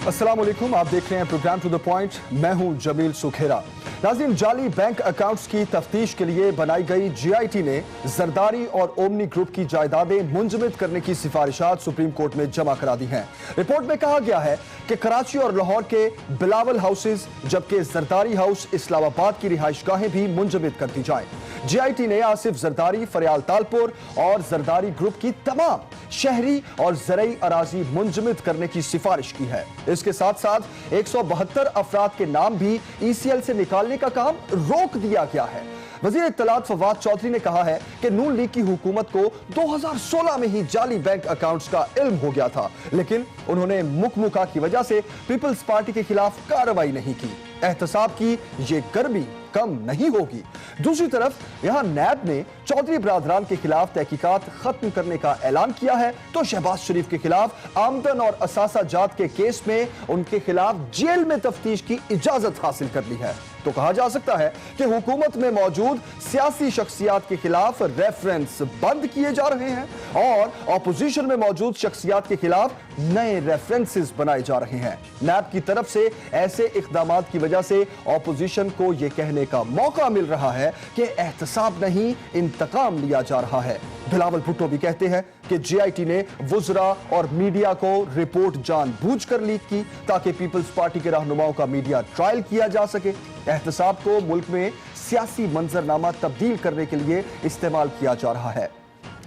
अस्सलाम वालेकुम, आप देख रहे हैं प्रोग्राम टू द पॉइंट। मैं हूं जमील सुखेरा। नाज़रीन, जाली बैंक अकाउंट्स की तफ्तीश के लिए बनाई गई GIT ने जरदारी और ओमनी ग्रुप की जायदादें मुंजमद करने की सिफारिशात सुप्रीम कोर्ट में जमा करा दी हैं। रिपोर्ट में कहा गया है कि कराची और लाहौर के बिलावल हाउसेज जबकि जरदारी हाउस इस्लामाबाद की रिहाइशगाहें भी मुंजमद कर दी जाएं। GIT ने आसिफ जरदारी, फरियाल तालपुर और जरदारी ग्रुप की तमाम शहरी और ज़रई अराजी मुंजमद करने की सिफारिश की है। इसके साथ साथ 172 अफराद के नाम भी ECL से निकालने का काम रोक दिया गया है। वज़ीर इत्तलात फवाद चौधरी ने कहा है कि नून लीग की हुकूमत को 2016 में ही जाली बैंक अकाउंट्स का इल्म हो गया था, लेकिन उन्होंने मुकमुका की वजह से पीपल्स पार्टी के खिलाफ कार्रवाई नहीं की। एहतसाब की ये गर्मी कम नहीं होगी। दूसरी तरफ यहां नैब ने चौधरी बरादरान के खिलाफ तहकीकात खत्म करने का ऐलान किया है, तो शहबाज शरीफ के खिलाफ आमदन और असासा जात के केस में उनके खिलाफ जेल में तफ्तीश की इजाजत हासिल कर ली है। तो कहा जा सकता है कि हुकूमत में मौजूद सियासी शख्सियात के खिलाफ रेफरेंस बंद किए जा रहे हैं और ऑपोजिशन में मौजूद शख्सियात के खिलाफ नए रेफरेंसेस बनाए जा रहे हैं। नैब की तरफ से ऐसे इक़दामात की वजह से ऑपोजिशन को यह कहने का मौका मिल रहा है कि एहतसाब नहीं, इंतकाम लिया जा रहा है। बिलावल भुट्टो भी कहते हैं कि GIT ने वुज़रा और मीडिया को रिपोर्ट जानबूझकर लीक की ताकि पीपल्स पार्टी के रहनुमाओं का मीडिया ट्रायल किया जा सके। एहतसाब को मुल्क में सियासी मंजरनामा तब्दील करने के लिए इस्तेमाल किया जा रहा है।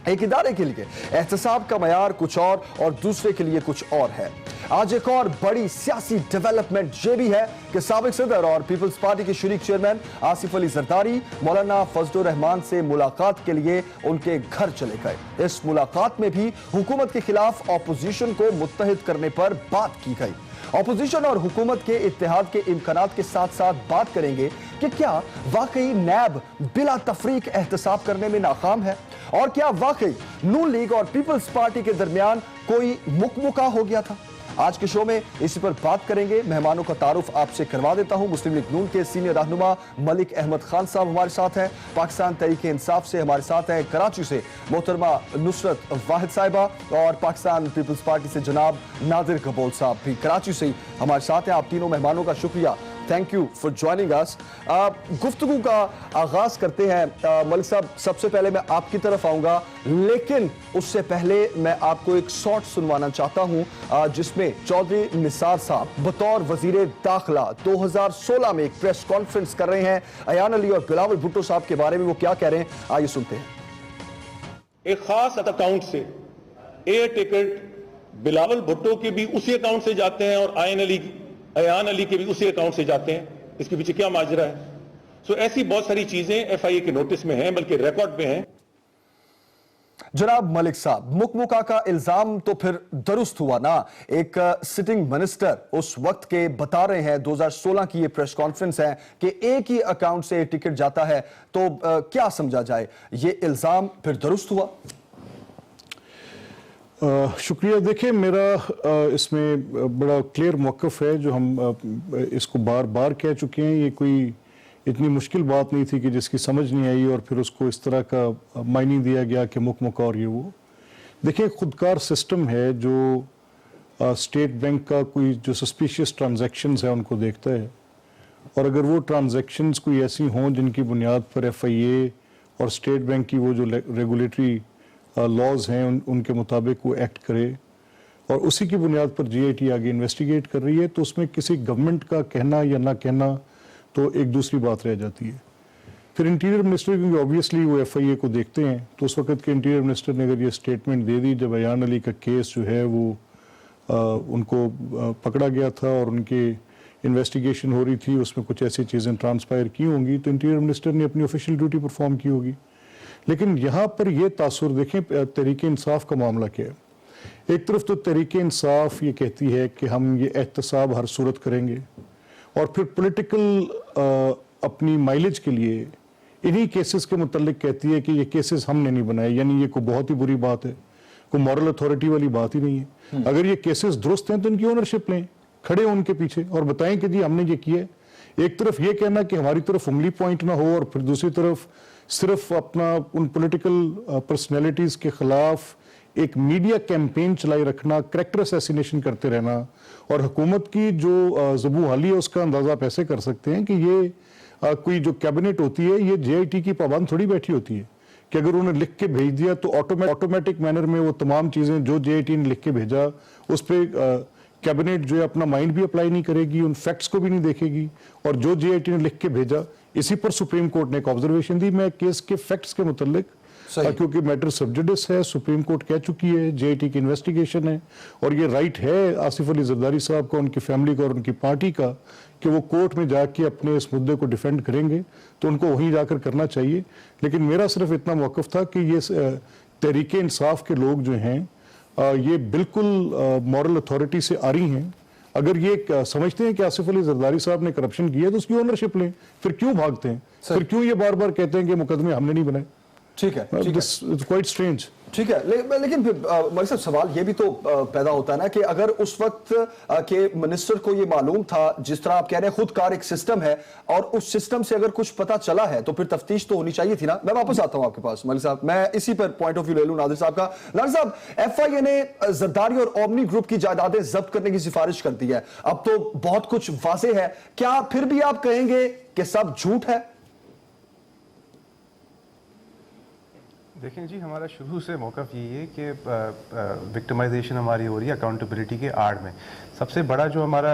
एक इदारे के लिए एहतसाब का मयार कुछ और दूसरे के लिए कुछ और है। आज एक और बड़ी सियासी डेवलपमेंट ये भी है कि साबिक सदर और पीपल्स पार्टी के शरीक चेयरमैन आसिफ अली जरदारी मौलाना फजलुर रहमान से मुलाकात के लिए उनके घर चले गए। इस मुलाकात में भी हुकूमत के खिलाफ ऑपोजिशन को मुत्तहिद करने पर बात की गई। ऑपोजिशन और हुकूमत के इत्तेहाद के इम्कानात के साथ साथ बात करेंगे कि क्या वाकई नैब बिला तफरीक एहतसाब करने में नाकाम है और क्या वाकई नून लीग और पीपल्स पार्टी के दरमियान कोई मुकमुका हो गया था। आज के शो में इसी पर बात करेंगे। मेहमानों का तारुफ आपसे करवा देता हूं। मुस्लिम लीग नून के सीनियर रहनुमा मलिक अहमद खान साहब हमारे साथ हैं। पाकिस्तान तहरीक इंसाफ से हमारे साथ हैं कराची से मोहतरमा नुसरत वाहिद साहिबा और पाकिस्तान पीपल्स पार्टी से जनाब नादिर कबूल साहब भी कराची से हमारे साथ हैं। आप तीनों मेहमानों का शुक्रिया, thank you for joining us. गुफ्तगू का आगाज करते हैं। मलिक साहब, सबसे पहले मैं आपकी तरफ आऊंगा, लेकिन उससे पहले मैं आपको एक शॉर्ट सुनवाना चाहता हूं जिसमें चौधरी निसार साहब बतौर वजीर दाखिला 2016 में एक प्रेस कॉन्फ्रेंस कर रहे हैं। अयान अली और बिलावल भुट्टो साहब के बारे में वो क्या कह रहे हैं, आइए सुनते हैं। एक खास अकाउंट से एयर टिकट बिलावल भुट्टो के भी उसी अकाउंट से जाते हैं और अयान अली के भी उसी अकाउंट से जाते हैं। इसके पीछे क्या माजरा है? सो ऐसी बहुत सारी चीजें FIA के नोटिस में हैं, बल्कि रिकॉर्ड में हैं। जनाब मलिक साहब, मुकमुका का इल्जाम तो फिर दुरुस्त हुआ ना। एक सिटिंग मिनिस्टर उस वक्त के बता रहे हैं, 2016 की ये प्रेस कॉन्फ्रेंस है, कि एक ही अकाउंट से टिकट जाता है, तो क्या समझा जाए, ये इल्जाम फिर दुरुस्त हुआ? शुक्रिया। देखिए, मेरा इसमें बड़ा क्लियर मौक़िफ़ है जो हम इसको बार बार कह चुके हैं। ये कोई इतनी मुश्किल बात नहीं थी कि जिसकी समझ नहीं आई और फिर उसको इस तरह का मायने दिया गया कि मुकमुका और ये वो। देखिए, खुदकार सिस्टम है जो स्टेट बैंक का कोई जो सस्पिशियस ट्रांजैक्शंस है उनको देखता है, और अगर वो ट्रांजैक्शंस कोई ऐसी हों जिनकी बुनियाद पर FIA और स्टेट बैंक की वो जो रेगुलेटरी लॉज हैं उनके मुताबिक वो एक्ट करे और उसी की बुनियाद पर GIT आगे इन्वेस्टिगेट कर रही है, तो उसमें किसी गवर्नमेंट का कहना या ना कहना तो एक दूसरी बात रह जाती है। फिर इंटीरियर मिनिस्टर, क्योंकि ऑब्वियसली वो FIA को देखते हैं, तो उस वक्त के इंटीरियर मिनिस्टर ने अगर ये स्टेटमेंट दे दी जब अयान अली का केस जो है वो उनको पकड़ा गया था और उनके इन्वेस्टिगेशन हो रही थी, उसमें कुछ ऐसी चीज़ें ट्रांसपायर की होंगी, तो इंटीरियर मिनिस्टर ने अपनी ऑफिशियल ड्यूटी परफॉर्म की होगी। लेकिन यहाँ पर यह तासुर देखें, तहरीक इंसाफ का मामला क्या है। एक तरफ तो तहरीक इंसाफ ये कहती है कि हम ये एहतसाब हर सूरत करेंगे, और फिर पॉलिटिकल अपनी माइलेज के लिए इन्हीं केसेस के मुतल्लिक कहती है कि ये केसेस हमने नहीं बनाए, यानी ये कोई बहुत ही बुरी बात है, कोई मॉरल अथॉरिटी वाली बात ही नहीं है। अगर ये केसेस दुरुस्त हैं तो इनकी ओनरशिप लें, खड़े हो उनके पीछे और बताएं कि जी हमने ये किया है। एक तरफ ये कहना कि हमारी तरफ उंगली पॉइंट ना हो, और फिर दूसरी तरफ सिर्फ अपना उन पॉलिटिकल पर्सनैलिटीज़ के खिलाफ ایک میڈیا کیمپین چلائی رکھنا, کریکٹر اسیسینیشن کرتے رہنا, اور حکومت کی جو زبوں حالی ہے اس کا اندازہ آپ ایسے کر سکتے ہیں کہ یہ کوئی جو کیبنٹ ہوتی ہے یہ جے آئی ٹی کی پابند تھوڑی بیٹھی ہوتی ہے کہ اگر انہوں نے لکھ کے بھیج دیا تو آٹومیٹک مینر میں وہ تمام چیزیں جو جے آئی ٹی نے لکھ کے بھیجا اس پہ کیبنٹ جو ہے اپنا مائنڈ بھی اپلائی نہیں کرے گی, ان فیکٹس کو بھی نہیں دیکھے گی, اور جو جے آئی ٹی نے لکھ کے بھیجا اسی پر سپریم کورٹ نے ایک آبزرویشن دی. میں کیس کے فیکٹس کے متعلق کیونکہ میٹر سب جوڈس ہے, سپریم کورٹ کہہ چکی ہے, جے آئی ٹی کی انویسٹیگیشن ہے, اور یہ رائٹ ہے آصف علی زرداری صاحب کا, ان کی فیملی کا اور ان کی پارٹی کا کہ وہ کورٹ میں جا کے اپنے اس مدعے کو ڈیفینڈ کریں گے, تو ان کو وہیں جا کر کرنا چاہیے. لیکن میرا صرف اتنا موقف تھا کہ یہ تحریک انصاف کے لوگ جو ہیں یہ بالکل مورل اتھارٹی سے آ رہی ہیں. اگر یہ سمجھتے ہیں کہ آصف علی زرداری صاحب نے کرپشن کی ہے تو اس کی اونرشپ لیں, پھر کیوں بھاگتے ہیں, پھر کیوں یہ بار بار کہتے ہیں کہ مقدمے ہم نے نہیں بنائے. ٹھیک ہے, quite strange. ٹھیک ہے, لیکن ملک صاحب سوال یہ بھی تو پیدا ہوتا ہے نا کہ اگر اس وقت کے منسٹر کو یہ معلوم تھا, جس طرح آپ کہہ رہے ہیں خود کار ایک سسٹم ہے, اور اس سسٹم سے اگر کچھ پتا چلا ہے تو پھر تفتیش تو ہونی چاہیے تھی نا. میں واپس آتا ہوں آپ کے پاس ملک صاحب, میں اسی پر پوائنٹ آف ویو لے لوں نادر صاحب کا. نادر صاحب, ایف آئی اے نے زرداری اور اومنی گروپ کی جائیدادیں ضبط کرنے کی سفارش کر دی ہے, اب تو بہت کچھ واضح ہے, کیا پھر بھی آپ کہیں گے کہ سب جھوٹ ہے؟ دیکھیں جی, ہمارا شروع سے موقف یہی ہے کہ وکٹمائزیشن ہماری ہو رہی ہے اکاؤنٹیبلٹی کے آڑ میں. سب سے بڑا جو ہمارا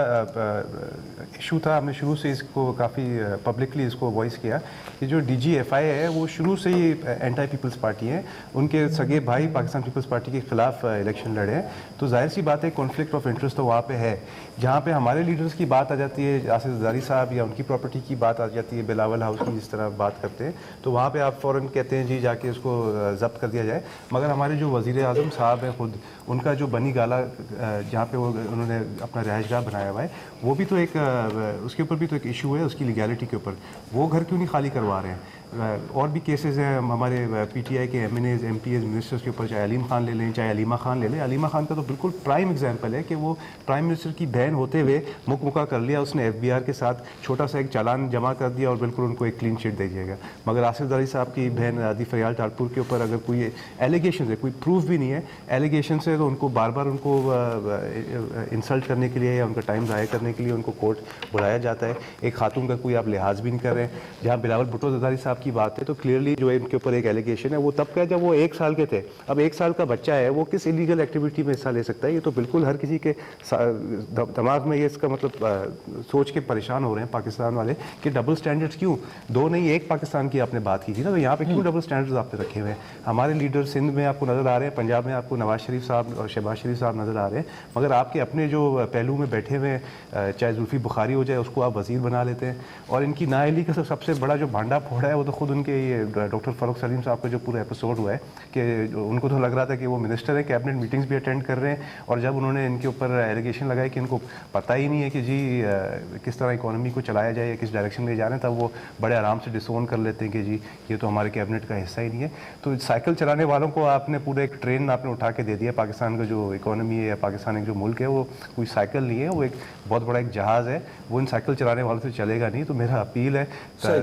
ایشو تھا, ہم نے شروع سے اس کو کافی پبلکلی اس کو وائس کیا کہ جو ڈی جی ایف آئی ہے وہ شروع سے ہی اینٹائی پیپلز پارٹی ہیں, ان کے سگے بھائی پاکستان پیپلز پارٹی کے خلاف الیکشن لڑے ہیں, تو ظاہر سی بات ہے کانفلکٹ آف انٹرسٹ تو وہاں پہ ہے. جہاں پہ ہمارے لیڈرز کی بات آ جاتی ہے, آصف زرداری صاحب یا ان کی پراپرٹی کی بات آ جاتی ہے, بلاول ہاؤس کی جس طرح بات کرتے ہیں, تو وہاں پہ آپ فوراً کہتے ہیں جی جا کے اس کو ضبط کر دیا جائے. مگر ہمارے جو وزیر اعظم صاحب ہیں خود, ان کا جو بنی گالا جہاں پہ وہ انہوں نے اپنا رہائش گاہ بنایا ہوا ہے, وہ بھی تو ایک اس کے اوپر بھی تو ایک ایشو ہے, اس کی لیگیلٹی کے اوپر. وہ گھر کیوں نہیں خالی کروا رہے ہیں؟ اور بھی کیسز ہیں ہمارے پی ٹی آئی کے M N As, M P As, ministers کے اوپر, چاہے علیم خان لے لیں, چاہے علیمہ خان لے لیں. علیمہ خان کا تو بالکل پرائم ایگزامپل ہے کہ وہ پرائم منسٹر کی بہن ہوتے ہوئے مکہ کر لیا اس نے ایف بی آر کے ساتھ, چھوٹا سا ایک چالان جمع کر دیا اور بالکل ان کو ایک کلین چٹ دے دیا گیا. مگر آصف زرداری صاحب کی بہن عادی فریال ٹالپور کے اوپر اگر کوئی ایلیگیشن ہے, کوئی پروف بھی نہیں ہے, ایلیگیشن سے, تو ان کو بار بار ان کو انسلٹ کرنے کے لیے یا ان کا ٹائم ضائع کرنے کے لیے ان کو کورٹ بلایا جاتا ہے. ایک خاتون کا کوئی آپ لحاظ بھی نہیں کر رہے ہیں. جہاں بلاول بھٹو زرداری صاحب کی بات ہے تو کلیئرلی جو ہے ان کے اوپر ایک ایلیگیشن ہے, وہ تب کا جب وہ 1 سال کے تھے. اب 1 سال کا بچہ ہے, وہ کس انلیگل ایکٹیویٹی میں حصہ لے سکتا ہے؟ یہ تو بالکل ہر کسی کے دماغ میں یہ اس کا مطلب سوچ کے پریشان ہو رہے ہیں پاکستان والے کہ ڈبل سٹینڈرڈز کیوں؟ 2 نہیں 1 پاکستان کی آپ نے بات کی تھی نا, تو یہاں پہ کیوں ڈبل سٹینڈرڈز آپ نے رکھے ہوئے ہیں؟ ہمارے لیڈر سندھ میں آپ کو نظر آ رہے ہیں, پنجاب میں آپ کو نواز شریف صاحب اور شہباز شریف صاحب نظر آ رہے ہیں, مگر آپ کے اپنے جو پہلو میں بیٹھے ہوئے چاہے زلفی بخاری ہو جائے, اس کو آپ وزیر بنا لیتے ہیں. اور ان کی نااہلی کا سب سے بڑا جو بھانڈا پھوڑا ہے وہ تو خود ان کے یہ ڈاکٹر فاروق سلیم صاحب کا جو پورا ایپیسوڈ ہوا ہے کہ ان کو تو لگ رہا تھا کہ وہ منسٹر ہیں, کیبنٹ میٹنگز بھی اٹینڈ کر رہے ہیں, اور جب انہوں نے ان کے اوپر ایلیگیشن لگائی کہ ان کو پتہ ہی نہیں ہے کہ جی کس طرح اکانومی کو چلایا جائے یا کس ڈائریکشن میں جا رہے ہیں, تب وہ بڑے آرام سے ڈسون کر لیتے ہیں کہ جی یہ تو ہمارے کیبنٹ کا حصہ ہی نہیں ہے. تو سائیکل چلانے والوں کو آپ نے پورا ایک ٹرین آپ نے اٹھا کے دے دیا. پاکستان کا جو اکانومی ہے یا پاکستان ایک جو ملک ہے وہ کوئی سائیکل نہیں ہے, وہ ایک بہت بڑا ایک جہاز ہے, وہ ان سائیکل چلانے والوں سے چلے گا نہیں. تو میرا اپیل ہے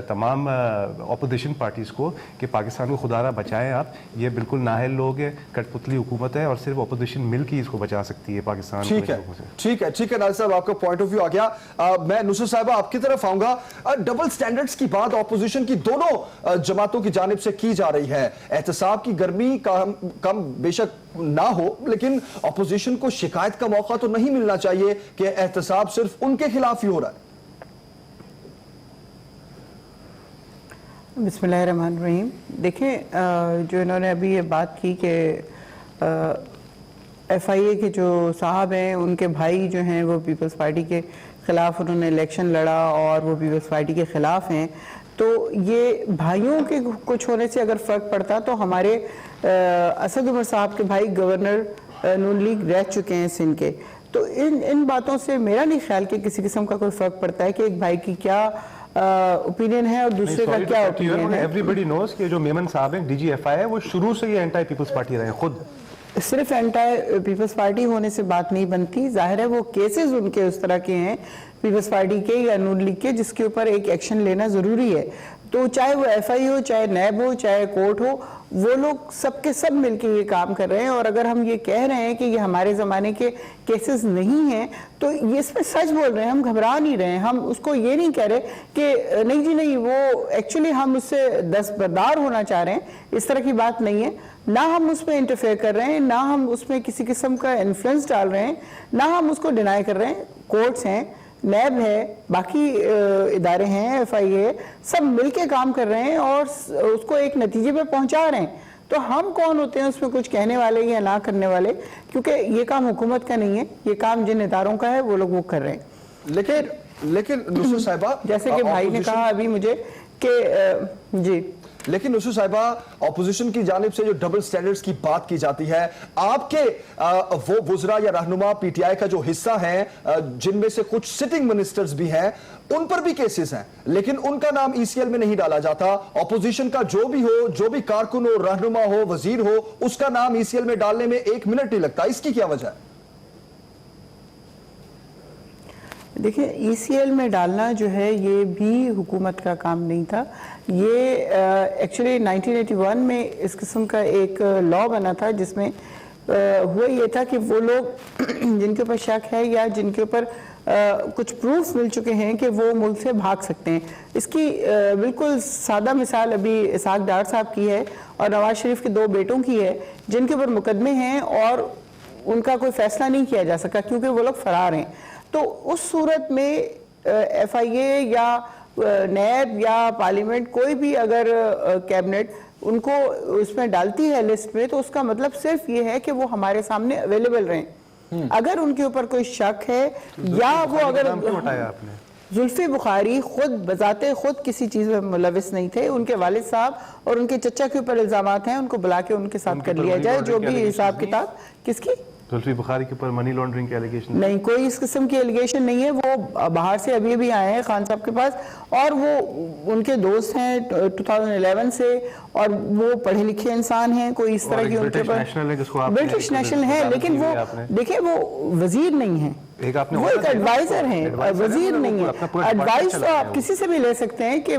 تمام اپوزیشن پارٹیز کو کہ پاکستان کو خدا را بچائیں آپ. یہ بالکل نااہل لوگ ہیں, کٹ پتلی حکومت ہے, اور صرف اپوزیشن مل کے اس کو بچا سکتی ہے پاکستان کو. ٹھیک ہے ناصر صاحب, آپ کا پوائنٹ آف ویو آ گیا. میں نصرت صاحبہ آپ کی طرف آؤں گا. ڈبل سٹینڈرڈز کی بات اپوزیشن کی دونوں جماعتوں کی جانب سے کی جا رہی ہے. احتساب کی گرمی کم بے شک نہ ہو, لیکن اپوزیشن کو شکایت کا موقع تو نہیں ملنا چاہیے کہ احتساب صرف ان کے خلاف ہی ہو رہا ہے. بسم اللہ الرحمن الرحیم. دیکھیں جو انہوں نے ابھی یہ بات کی کہ ایف آئی اے کے جو صاحب ہیں ان کے بھائی جو ہیں وہ پیپلز پارٹی کے خلاف انہوں نے الیکشن لڑا اور وہ پیپلز پارٹی کے خلاف ہیں, تو یہ بھائیوں کے کچھ ہونے سے اگر فرق پڑتا تو ہمارے اسد عمر صاحب کے بھائی گورنر نون لیگ رہ چکے ہیں سندھ کے, تو ان باتوں سے میرا نہیں خیال کہ کسی قسم کا کوئی فرق پڑتا ہے کہ ایک بھائی کی کیا اوپینین ہے اور دوسرے کا کیا اوپینین ہے. ایوریبڈی نوز کہ جو میمن صاحب ہیں ڈی جی ایف آئی ہے, وہ شروع سے ہی اینٹائی پیپلز پارٹی رہے ہیں. خود صرف اینٹائی پیپلز پارٹی ہونے سے بات نہیں بنتی, ظاہر ہے وہ کیسز ان کے اس طرح کے ہیں پیپلز پارٹی کے یا نون لیگ کے جس کے اوپر ایک ایکشن لینا ضروری ہے. تو چاہے وہ FI ہو, چاہے نیب ہو, چاہے کورٹ ہو, وہ لوگ سب کے سب مل کے یہ کام کر رہے ہیں. اور اگر ہم یہ کہہ رہے ہیں کہ یہ ہمارے زمانے کے کیسز نہیں ہیں تو یہ اس میں سچ بول رہے ہیں, ہم گھبرا نہیں رہے ہیں. ہم اس کو یہ نہیں کہہ رہے کہ نہیں جی نہیں, وہ ایکچولی ہم اس سے دستبردار ہونا چاہ رہے ہیں, اس طرح کی بات نہیں ہے. نہ ہم اس میں انٹرفیئر کر رہے ہیں, نہ ہم اس میں کسی قسم کا انفلوئنس ڈال رہے ہیں, نہ ہم اس کو ڈینائی کر رہے ہیں. کورٹس ہیں, نیب ہے, باقی ادارے ہیں, FI ہے, سب مل کے کام کر رہے ہیں اور اس کو ایک نتیجے پہ پہنچا رہے ہیں. تو ہم کون ہوتے ہیں اس میں کچھ کہنے والے یا نہ کرنے والے, کیونکہ یہ کام حکومت کا نہیں ہے, یہ کام جن اداروں کا ہے وہ لوگ وہ کر رہے ہیں. لیکن نصرت صاحبہ, جیسے کہ بھائی نے کہا ابھی مجھے کہ جی, لیکن نصرت صاحبہ اپوزیشن کی جانب سے جو ڈبل سٹینڈرڈز کی بات کی جاتی ہے, آپ کے وہ وزراء یا رہنما PTI کا جو حصہ ہیں جن میں سے کچھ سٹنگ منسٹرز بھی ہیں, ان پر بھی کیسز ہیں, لیکن ان کا نام ECL میں نہیں ڈالا جاتا. اپوزیشن کا جو بھی ہو, جو بھی کارکن ہو, رہنما ہو, وزیر ہو, اس کا نام ECL میں ڈالنے میں 1 منٹ نہیں لگتا. اس کی کیا وجہ ہے؟ دیکھیں, ECL میں ڈالنا جو ہے یہ بھی حکومت کا کام نہیں تھا. یہ ایکچولی 1981 میں اس قسم کا ایک لا بنا تھا جس میں ہوا یہ تھا کہ وہ لوگ جن کے اوپر شک ہے یا جن کے اوپر کچھ پروف مل چکے ہیں کہ وہ ملک سے بھاگ سکتے ہیں. اس کی بالکل سادہ مثال ابھی اسحاق ڈار صاحب کی ہے اور نواز شریف کے 2 بیٹوں کی ہے جن کے اوپر مقدمے ہیں اور ان کا کوئی فیصلہ نہیں کیا جا سکا کیونکہ وہ لوگ فرار ہیں. تو اس صورت میں FIA یا نیب یا پارلیمنٹ کوئی بھی اگر کیبنٹ ان کو اس میں ڈالتی ہے لسٹ میں, تو اس کا مطلب صرف یہ ہے کہ وہ ہمارے سامنے اویلیبل رہیں. اگر ان کے اوپر کوئی شک ہے یا وہ اگر زلفی بخاری خود بذات خود کسی چیز میں ملوث نہیں تھے, ان کے والد صاحب اور ان کے چچا کے اوپر الزامات ہیں, ان کو بلا کے ان کے ساتھ کر لیا جائے جو بھی حساب کتاب. کس کی؟ زلفی بخاری کے اوپر منی لانڈرنگ کے ایلیگیشن نہیں, کوئی اس قسم کی ایلیگیشن نہیں ہے. وہ باہر سے ابھی آئے ہیں خان صاحب کے پاس اور وہ ان کے دوست ہیں 2011 سے اور وہ پڑھے لکھے انسان ہیں. کوئی اس طرح کی ان کے اوپر برٹش نیشنل ہے, لیکن وہ دیکھیں وہ وزیر نہیں ہیں, وہ ایک ایڈوائزر ہیں, وزیر نہیں ہیں. ایڈوائز تو آپ کسی سے بھی لے سکتے ہیں, کہ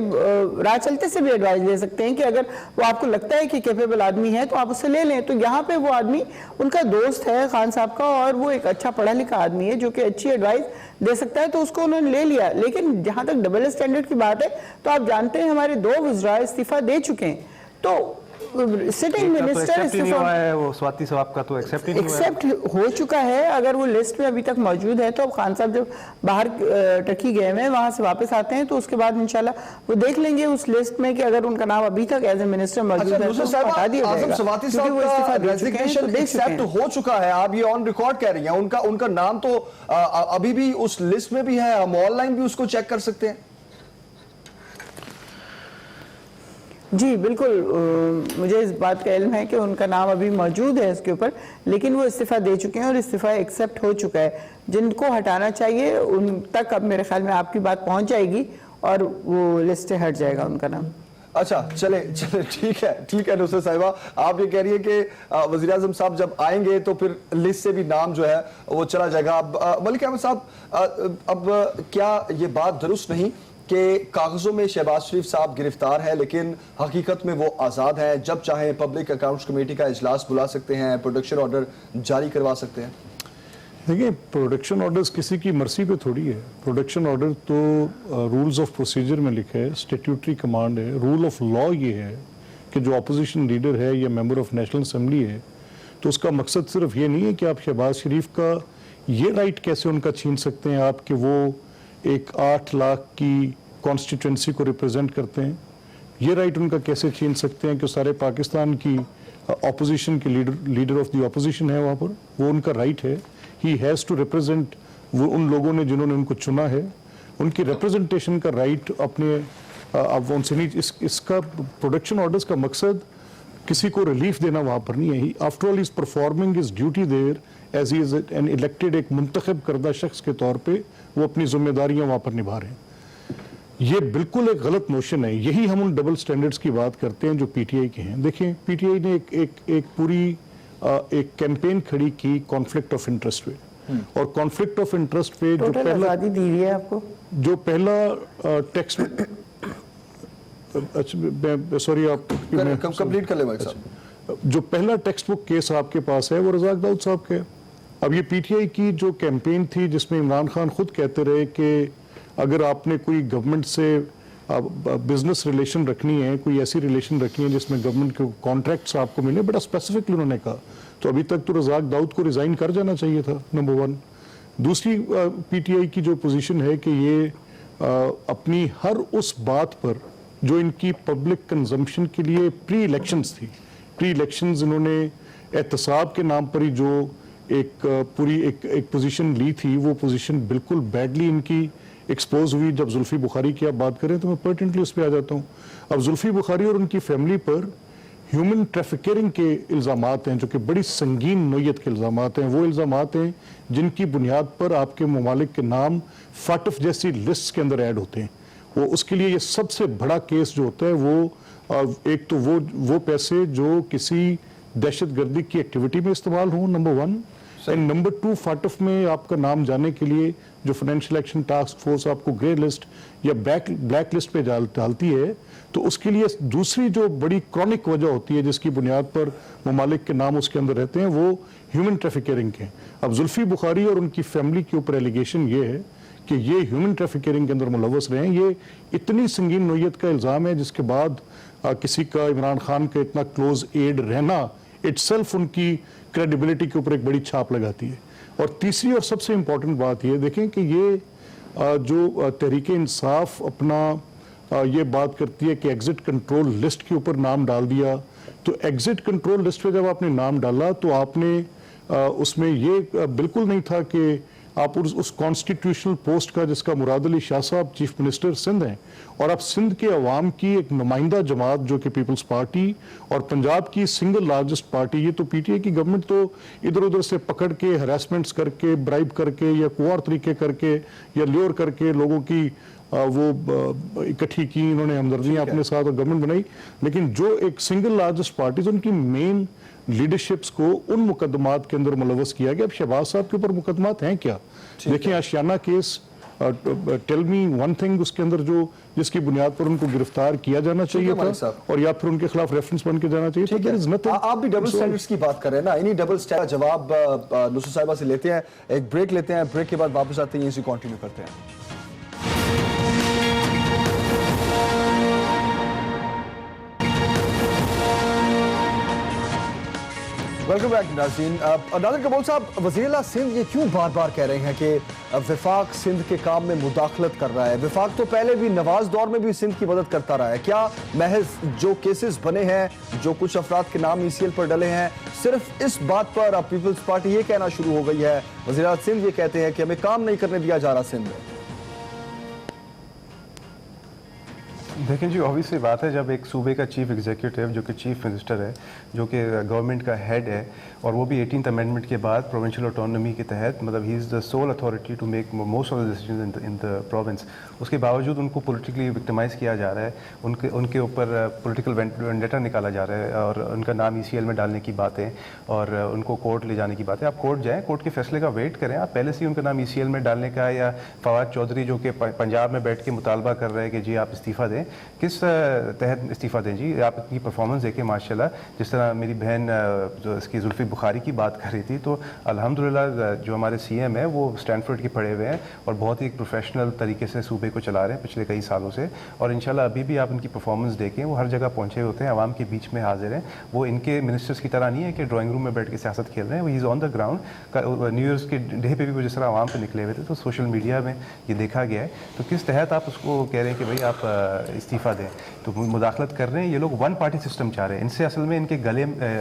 راہ چلتے سے بھی ایڈوائز لے سکتے ہیں کہ اگر وہ آپ کو لگتا ہے کہ کیپیبل آدمی ہے تو آپ اسے لے لیں. تو یہاں پہ وہ آدمی ان کا دوست ہے خان صاحب کا اور وہ ایک اچھا پڑھا لکھا آدمی ہے جو کہ اچھی ایڈوائز دے سکتا ہے, تو اس کو انہوں نے لے لیا. لیکن جہاں تک ڈبل اسٹینڈرڈ کی بات ہے تو آپ جانتے ہیں ہمارے 2 وزراء استعفیٰ دے چکے ہیں. تو سٹنگ منسٹر ایکسیپٹ ہو چکا ہے, اگر وہ لسٹ میں ابھی تک موجود ہے. تو اب خان صاحب جب باہر ٹرکی گئے ہیں وہاں سے واپس آتے ہیں تو اس کے بعد انشاءاللہ وہ دیکھ لیں گے اس لسٹ میں کہ اگر ان کا نام ابھی تک ایز اے منسٹر موجود ہے تو ہٹا دیا جائے گا, کیونکہ وہ استعفیٰ دے چکے ہیں. تو دیکھ چکے ہیں, ہو چکا ہے, آپ یہ آن ریکارڈ کہہ رہی ہیں. ان کا نام تو ابھی بھی اس لسٹ میں بھی ہے, ہم آن لائن بھی اس کو چیک کر سکتے ہیں. جی بالکل, مجھے اس بات کا علم ہے کہ ان کا نام ابھی موجود ہے اس کے اوپر, لیکن وہ استعفیٰ دے چکے ہیں اور استعفیٰ ایکسیپٹ ہو چکا ہے. جن کو ہٹانا چاہیے ان تک اب میرے خیال میں آپ کی بات پہنچ جائے گی اور وہ لسٹ سے ہٹ جائے گا ان کا نام. اچھا چلے ٹھیک ہے نصرت صاحبہ, آپ یہ کہہ رہی ہے کہ وزیراعظم صاحب جب آئیں گے تو پھر لسٹ سے بھی نام جو ہے وہ چلا جائے گا. ملک احمد صاحب, اب کیا یہ بات درست نہیں کہ کاغذوں میں شہباز شریف صاحب گرفتار ہے لیکن حقیقت میں وہ آزاد ہیں, جب چاہیں پبلک اکاؤنٹس کمیٹی کا اجلاس بلا سکتے ہیں, پروڈکشن آرڈر جاری کروا سکتے ہیں؟ دیکھیں, پروڈکشن آرڈرز کسی کی مرضی پہ تھوڑی ہے. پروڈکشن آرڈر تو رولز آف پروسیجر میں لکھا ہے, اسٹیٹیوٹری کمانڈ ہے. رول آف لا یہ ہے کہ جو اپوزیشن لیڈر ہے یا ممبر آف نیشنل اسمبلی ہے تو اس کا مقصد صرف یہ نہیں ہے کہ آپ شہباز شریف کا یہ رائٹ کیسے ان کا چھین سکتے ہیں آپ کہ وہ ایک 8 لاکھ کی کانسٹیٹوئنسی کو ریپرزینٹ کرتے ہیں. یہ رائٹ ان کا کیسے چھین سکتے ہیں کہ سارے پاکستان کی اپوزیشن کے لیڈر آف دی اپوزیشن ہے وہاں پر, وہ ان کا رائٹ ہے. ہی ہیز ٹو ریپرزینٹ, وہ ان لوگوں نے جنہوں نے ان کو چنا ہے, ان کی ریپرزنٹیشن کا رائٹ اپنے اب ان سے نہیں. اس کا پروڈکشن آرڈرز کا مقصد کسی کو ریلیف دینا وہاں پر نہیں ہے. After all is performing his duty there as he is an elected, ایک منتخب کردہ شخص کے طور پہ وہ اپنی ذمہ داریاں وہاں پر نبھا رہے ہیں. یہ بالکل ایک غلط نوشن ہے. یہی ہم ان ڈبل سٹینڈرڈز کی بات کرتے ہیں جو پی ٹی آئی کے ہیں. دیکھیں, پی ٹی آئی نے ایک پوری ایک کیمپین کھڑی کی کانفلکٹ آف انٹرسٹ پہ, اور کانفلکٹ آف انٹرسٹ پہ جو پہلا آزادی دی ہے آپ کو, جو پہلا ٹیکسٹ अच्छा सॉरी आप कंप्लीट कर ले भाई साहब। जो पहला टेक्स्ट बुक केस आपके पास है वो रज़ाक दाऊद साहब का है। अब ये पीटीआई की जो कैंपेन थी जिसमें इमरान खान खुद कहते रहे कि अगर आपने कोई गवर्नमेंट से बिजनेस रिलेशन रखनी है, कोई ऐसी रिलेशन रखनी है जिसमें गवर्नमेंट के कॉन्ट्रैक्ट्स आपको मिले, बड़ा स्पेसिफिकली उन्होंने कहा, तो अभी तक तो रज़ाक दाऊद को रिजाइन कर जाना चाहिए था, नंबर वन। दूसरी पीटीआई की जो पोजीशन है कि ये अपनी हर उस बात पर जो इनकी पब्लिक कंजम्पशन के लिए प्री इलेक्शंस थी, प्री इलेक्शंस इन्होंने एहतसाब के नाम पर ही जो एक पूरी एक पोजीशन ली थी, वो पोजीशन बिल्कुल बैडली इनकी एक्सपोज हुई। जब जुल्फी बुखारी की आप बात करें तो मैं पर्टिनेटली उस पर आ जाता हूँ। अब जुल्फी बुखारी और उनकी फैमिली पर ह्यूमन ट्रैफिकिंग के इल्ज़ामात हैं जो कि बड़ी संगीन नोयत के इल्ज़ामात हैं। वो इल्ज़ामात हैं जिनकी बुनियाद पर आपके ममालिक के नाम फाटफ जैसी लिस्ट के अंदर ऐड होते हैं। वो उसके लिए ये सबसे बड़ा केस जो होता है वो एक तो वो पैसे जो किसी दहशत गर्दी की एक्टिविटी में इस्तेमाल हों, number one, and number two FATF में आपका नाम जाने के लिए जो फाइनेंशियल एक्शन टास्क फोर्स आपको ग्रे लिस्ट या ब्लैक लिस्ट पे डालती है, तो उसके लिए दूसरी जो बड़ी क्रॉनिक वजह होती है जिसकी बुनियाद पर ममालिक के नाम उसके अंदर रहते हैं, वो ह्यूमन ट्रैफिकिंग के। अब जुल्फी बुखारी और उनकी फैमिली के ऊपर एलिगेशन ये है कि ये ह्यूमन ट्रैफिकिंग के अंदर मुलव्वस रहे हैं। ये इतनी संगीन नोयत का इल्ज़ाम है जिसके बाद किसी का इमरान खान का इतना क्लोज एड रहना इटसेल्फ उनकी क्रेडिबिलिटी के ऊपर एक बड़ी छाप लगाती है। और तीसरी और सबसे इंपॉर्टेंट बात ये देखें कि ये जो तहरीक इंसाफ अपना ये बात करती है कि एग्जिट कंट्रोल लिस्ट के ऊपर नाम डाल दिया, तो एग्जिट कंट्रोल लिस्ट पे जब आपने नाम डाला तो आपने उसमें ये बिल्कुल नहीं था कि आप उस कॉन्स्टिट्यूशनल पोस्ट का जिसका मुराद अली शाह साहब चीफ मिनिस्टर सिंध हैं और आप सिंध के अवाम की एक नुमाइंदा जमात जो कि पीपल्स पार्टी और पंजाब की सिंगल लार्जेस्ट पार्टी, ये तो पीटीआई की गवर्नमेंट तो इधर उधर से पकड़ के हरासमेंट्स करके ब्राइब करके या कोई और तरीके करके या ल्योर करके लोगों की वो इकट्ठी की, इन्होंने हमदर्दियाँ अपने साथ और गवर्नमेंट बनाई। लेकिन जो एक सिंगल लार्जेस्ट पार्टी उनकी मेन लीडरशिप्स को उन मुकदमात के अंदर मुलव्वस किया गया। अब शहबाज साहब के ऊपर मुकदमात हैं क्या? देखिए Ashiana case, tell me one thing, उसके अंदर जो जिसकी बुनियाद पर उनको गिरफ्तार किया जाना चाहिए था और या फिर उनके खिलाफ रेफरेंस बन के जाना चाहिए था। आप भी डबल स्टैंडर्ड्स की बात कर रहे हैं ना, इन्हीं डबल स्टैंडर्ड जवाब नुसरत साहिबा से लेते हैं, एक ब्रेक लेते हैं, ब्रेक के बाद वापस आते हैं, इसी कंटिन्यू करते हैं। वेलकम बैक नाज़रीन। नाज़रीन कबूल साहब, वज़ीर-ए-आला सिंध ये क्यों बार बार कह रहे हैं कि वफाक सिंध के काम में मुदाखलत कर रहा है? वफाक तो पहले भी नवाज दौर में भी सिंध की मदद करता रहा है। क्या महज जो केसेस बने हैं, जो कुछ अफराद के नाम ईसीएल पर डले हैं, सिर्फ इस बात पर अब पीपल्स पार्टी ये कहना शुरू हो गई है, वज़ीर-ए-आला सिंध ये कहते हैं कि हमें काम नहीं करने दिया जा रहा सिंध में? देखें जी, ऑब्वियसली बात है, जब एक सूबे का चीफ एग्जीक्यूटिव जो कि चीफ मिनिस्टर है, जो कि गवर्नमेंट का हेड है, और वो भी 18th अमेंडमेंट के बाद प्रोविंशियल ऑटोनॉमी के तहत, मतलब he is the sole authority to make most of the decisions in the province, उसके बावजूद उनको पॉलिटिकली विक्टिमाइज़ किया जा रहा है, उनके ऊपर पॉलिटिकल वेंडेटा निकाला जा रहा है और उनका नाम ईसीएल में डालने की बातें और उनको कोर्ट ले जाने की बातें। आप कोर्ट जाएँ, कोर्ट के फैसले का वेट करें। आप पहले से ही उनका नाम ईसीएल में डालने का, या फवाद चौधरी जो कि पंजाब में बैठ के मुतालबा कर रहे हैं कि जी आप इस्तीफ़ा दें, किस तहत इस्तीफ़ा दें जी? आप इतनी परफॉर्मेंस देखें माशाल्लाह। जिस तरह मेरी बहन जो इसकी जुल्फी बुखारी की बात कर रही थी, तो अल्हम्दुलिल्लाह जो हमारे सीएम है वो स्टैनफोर्ड के पढ़े हुए हैं और बहुत ही प्रोफेशनल तरीके से सूबे को चला रहे हैं पिछले कई सालों से, और इंशाल्लाह अभी भी आप इनकी परफॉर्मेंस देखें, वो हर जगह पहुँचे होते हैं, आवाम के बीच में हाजिर हैं। वो इनके मिनिस्टर्स की तरह नहीं है कि ड्राइंग रूम में बैठ के सियासत खेल रहे हैं, वो he is on the ground. New years के डे पे भी वो जिस तरह आवाम पे निकले हुए थे, तो सोशल मीडिया में ये देखा गया है। तो किस तहत आप उसको कह रहे हैं कि भाई आप इस्तीफ़ा दें? तो मुदाखलत कर रहे हैं ये लोग, वन पार्टी सिस्टम चाह रहे हैं। इनसे असल में इनके